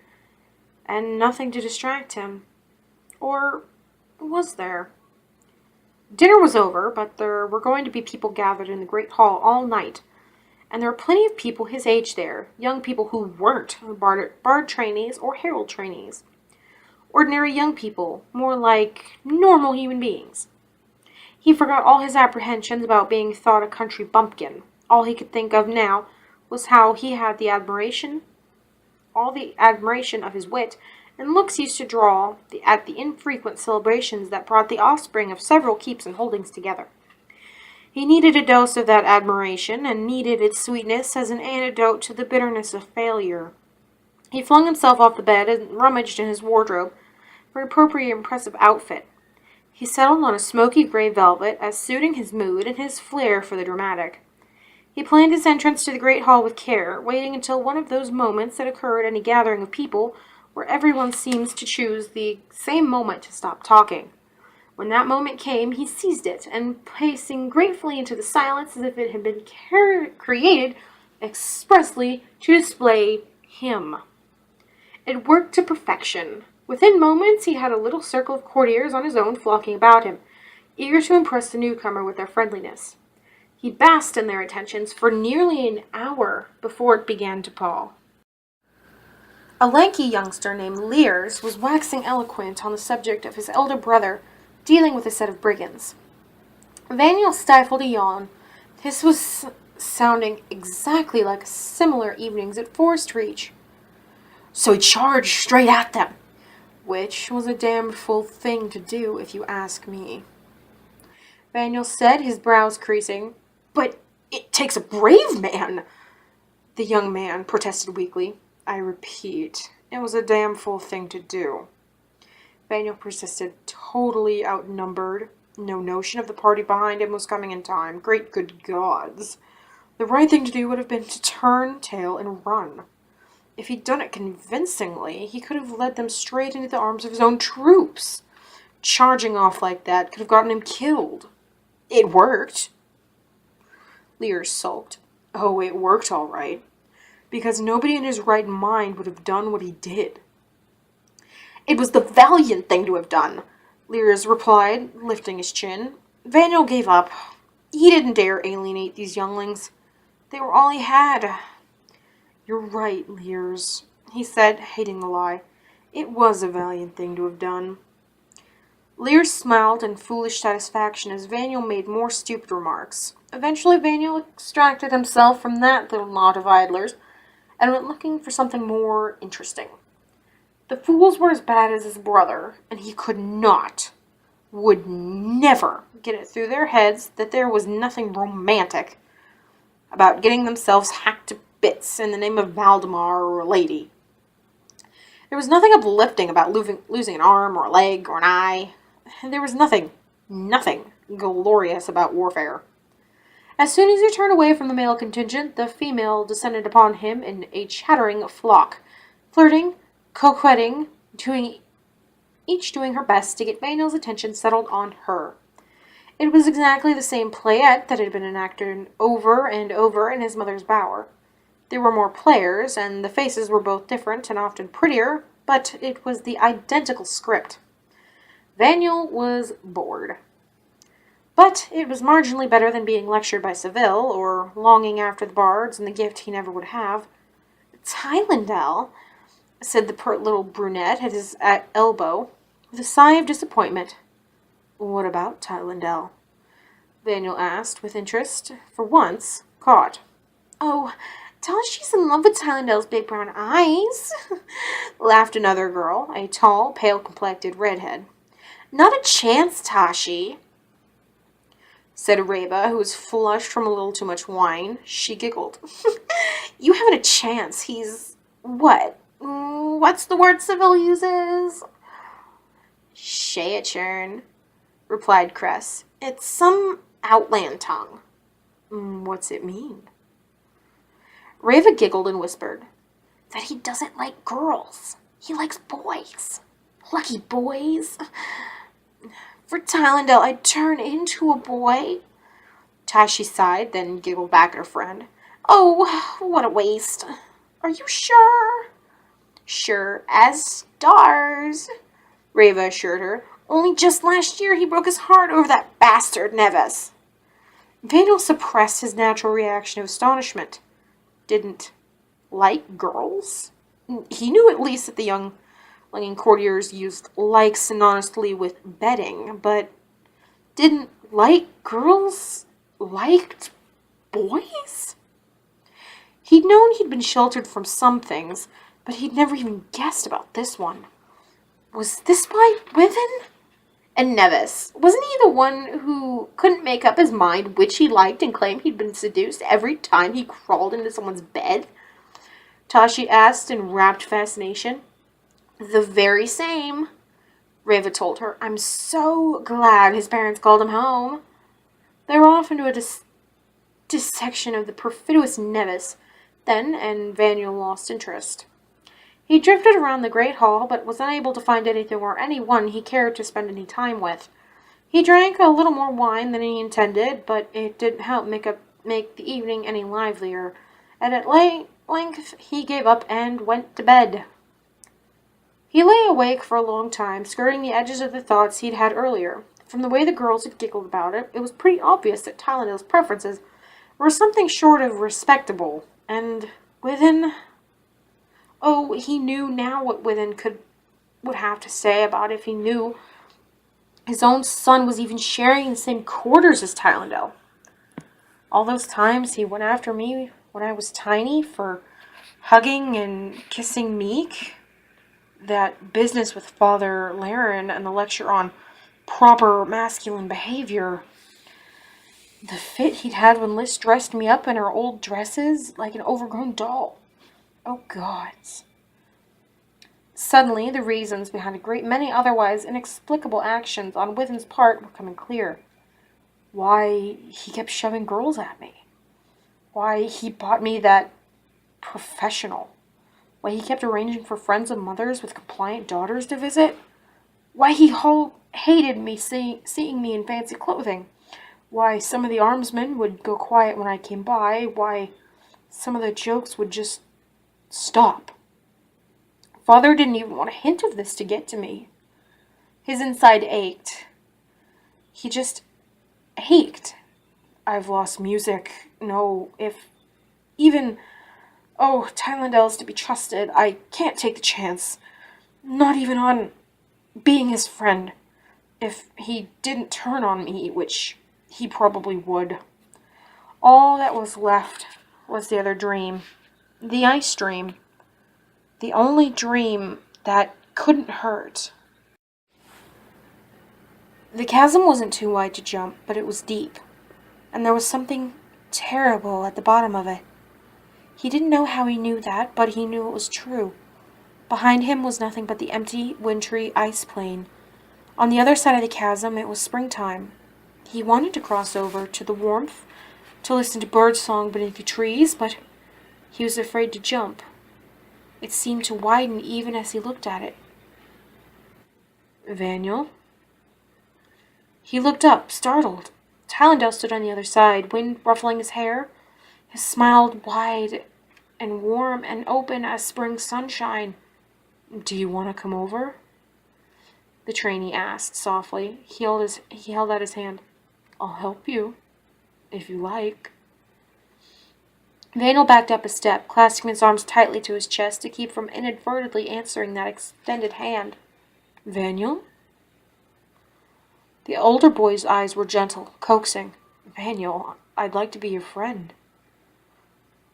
A: And nothing to distract him. Or was there? Dinner was over, but there were going to be people gathered in the great hall all night, and there were plenty of people his age there, young people who weren't bard trainees or herald trainees. Ordinary young people, more like normal human beings. He forgot all his apprehensions about being thought a country bumpkin. All he could think of now was how he had all the admiration of his wit and looks used to draw at the infrequent celebrations that brought the offspring of several keeps and holdings together. He needed a dose of that admiration, and needed its sweetness as an antidote to the bitterness of failure. He flung himself off the bed and rummaged in his wardrobe for an appropriate impressive outfit. He settled on a smoky gray velvet as suiting his mood and his flair for the dramatic. He planned his entrance to the great hall with care, waiting until one of those moments that occur at any gathering of people where everyone seems to choose the same moment to stop talking. When that moment came, he seized it, and pacing gratefully into the silence as if it had been created expressly to display him. It worked to perfection. Within moments, he had a little circle of courtiers on his own flocking about him, eager to impress the newcomer with their friendliness. He basked in their attentions for nearly an hour before it began to pall. A lanky youngster named Lears was waxing eloquent on the subject of his elder brother dealing with a set of brigands. Vaniel stifled a yawn. This was sounding exactly like similar evenings at Forest Reach. So he charged straight at them, which was a damned fool thing to do, if you ask me. Vaniel said, his brows creasing. But it takes a brave man, the young man protested weakly. I repeat, it was a damn fool thing to do. Vaniel persisted, totally outnumbered. No notion of the party behind him was coming in time. Great good gods. The right thing to do would have been to turn tail and run. If he'd done it convincingly, he could have led them straight into the arms of his own troops. Charging off like that could have gotten him killed. It worked. Lear sulked. Oh, it worked all right. Because nobody in his right mind would have done what he did. It was the valiant thing to have done, Lears replied, lifting his chin. Vaniel gave up. He didn't dare alienate these younglings. They were all he had. You're right, Lears, he said, hating the lie. It was a valiant thing to have done. Lears smiled in foolish satisfaction as Vaniel made more stupid remarks. Eventually Vaniel extracted himself from that little knot of idlers and went looking for something more interesting. The fools were as bad as his brother, and he would never get it through their heads that there was nothing romantic about getting themselves hacked to bits in the name of Valdemar or a lady. There was nothing uplifting about losing an arm or a leg or an eye. There was nothing glorious about warfare. As soon as he turned away from the male contingent, the female descended upon him in a chattering flock, flirting, coquetting, each doing her best to get Vaniel's attention settled on her. It was exactly the same playette that had been enacted over and over in his mother's bower. There were more players, and the faces were both different and often prettier, but it was the identical script. Vaniel was bored. But it was marginally better than being lectured by Seville, or longing after the bards and the gift he never would have. Tylendel, said the pert little brunette at his elbow, with a sigh of disappointment. What about Tylendel? Vaniel asked, with interest, for once, caught. Oh, tell us she's in love with Tylendel's big brown eyes, laughed another girl, a tall, pale-complected redhead. Not a chance, Tashi, said Reba, who was flushed from a little too much wine. She giggled. You haven't a chance. He's... what? What's the word Seville uses? Shea-churn, replied Cress. It's some outland tongue. What's it mean? Reva giggled and whispered, that he doesn't like girls. He likes boys. Lucky boys. For Tylendel, I'd turn into a boy. Tashi sighed, then giggled back at her friend. Oh, what a waste. Are you sure? Sure as stars, Reva assured her. Only just last year he broke his heart over that bastard Neves. Vandal suppressed his natural reaction of astonishment. Didn't like girls? He knew at least that the young Lincoln courtiers used like synonymously with bedding, but didn't like girls? Liked boys? He'd known he'd been sheltered from some things, but he'd never even guessed about this one. Was this why Withen? And Nevis, wasn't he the one who couldn't make up his mind which he liked and claimed he'd been seduced every time he crawled into someone's bed? Tashi asked in rapt fascination. The very same, Reva told her. I'm so glad his parents called him home. They were off into a dissection of the perfidious Nevis then, and Vaniel lost interest. He drifted around the great hall, but was unable to find anything or anyone he cared to spend any time with. He drank a little more wine than he intended, but it didn't help make the evening any livelier, and at length he gave up and went to bed. He lay awake for a long time, skirting the edges of the thoughts he'd had earlier. From the way the girls had giggled about it, it was pretty obvious that Tylenol's preferences were something short of respectable, and Withen... Oh, he knew now what Withen would have to say about it if he knew his own son was even sharing the same quarters as Tylendale. All those times he went after me when I was tiny for hugging and kissing Meek, that business with Father Laren and the lecture on proper masculine behavior, the fit he'd had when Liz dressed me up in her old dresses like an overgrown doll. Oh, gods. Suddenly, the reasons behind a great many otherwise inexplicable actions on Withen's part were coming clear. Why he kept shoving girls at me. Why he bought me that professional. Why he kept arranging for friends of mothers with compliant daughters to visit. Why he hated me seeing me in fancy clothing. Why some of the armsmen would go quiet when I came by. Why some of the jokes would just stop. Father didn't even want a hint of this to get to me. His inside ached. He just ached. I've lost music. No, if even... Oh, Tylendel's to be trusted. I can't take the chance. Not even on being his friend. If he didn't turn on me, which he probably would. All that was left was the other dream. The ice dream. The only dream that couldn't hurt. The chasm wasn't too wide to jump, but it was deep. And there was something terrible at the bottom of it. He didn't know how he knew that, but he knew it was true. Behind him was nothing but the empty, wintry ice plain. On the other side of the chasm, it was springtime. He wanted to cross over to the warmth, to listen to birdsong beneath the trees, but he was afraid to jump. It seemed to widen even as he looked at it. Vaniel? He looked up, startled. Tylendale stood on the other side, wind ruffling his hair, his smile wide and warm and open as spring sunshine. Do you want to come over? The trainee asked softly. He held out his hand. I'll help you, if you like. Vaniel backed up a step, clasping his arms tightly to his chest to keep from inadvertently answering that extended hand. Vaniel? The older boy's eyes were gentle, coaxing. Vaniel, I'd like to be your friend.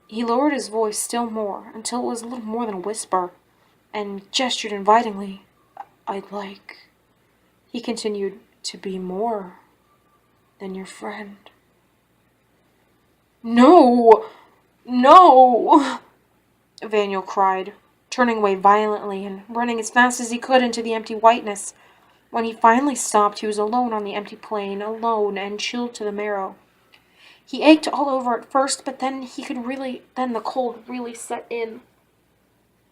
A: He lowered his voice still more, until it was a little more than a whisper, and gestured invitingly. I'd like, he continued, to be more than your friend. No! No! Vaniel cried, turning away violently and running as fast as he could into the empty whiteness. When he finally stopped, he was alone on the empty plain, alone and chilled to the marrow. He ached all over at first, but then the cold really set in,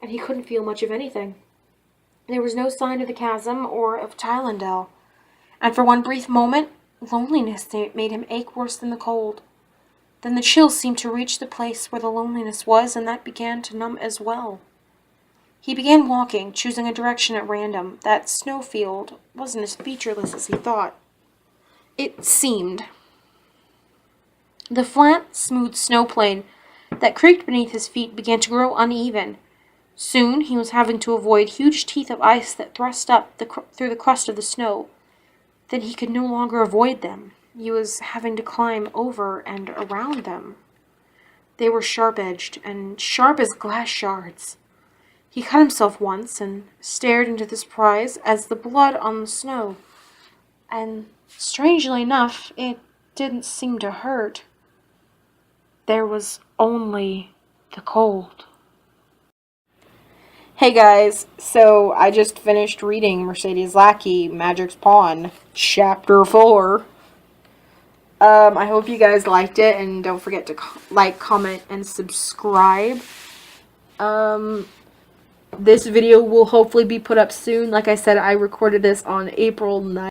A: and he couldn't feel much of anything. There was no sign of the chasm or of Tylendale, and for one brief moment, loneliness made him ache worse than the cold. Then the chill seemed to reach the place where the loneliness was, and that began to numb as well. He began walking, choosing a direction at random. That snowfield wasn't as featureless as he thought. It seemed. The flat, smooth snowplain that creaked beneath his feet began to grow uneven. Soon he was having to avoid huge teeth of ice that thrust up through the crust of the snow. Then he could no longer avoid them. He was having to climb over and around them. They were sharp-edged and sharp as glass shards. He cut himself once and stared into the surprise as the blood on the snow. And strangely enough, it didn't seem to hurt. There was only the cold. Hey guys, so I just finished reading Mercedes Lackey, Magic's Pawn, Chapter 4. I hope you guys liked it, and don't forget to like, comment, and subscribe. This video will hopefully be put up soon. Like I said, I recorded this on April 9th.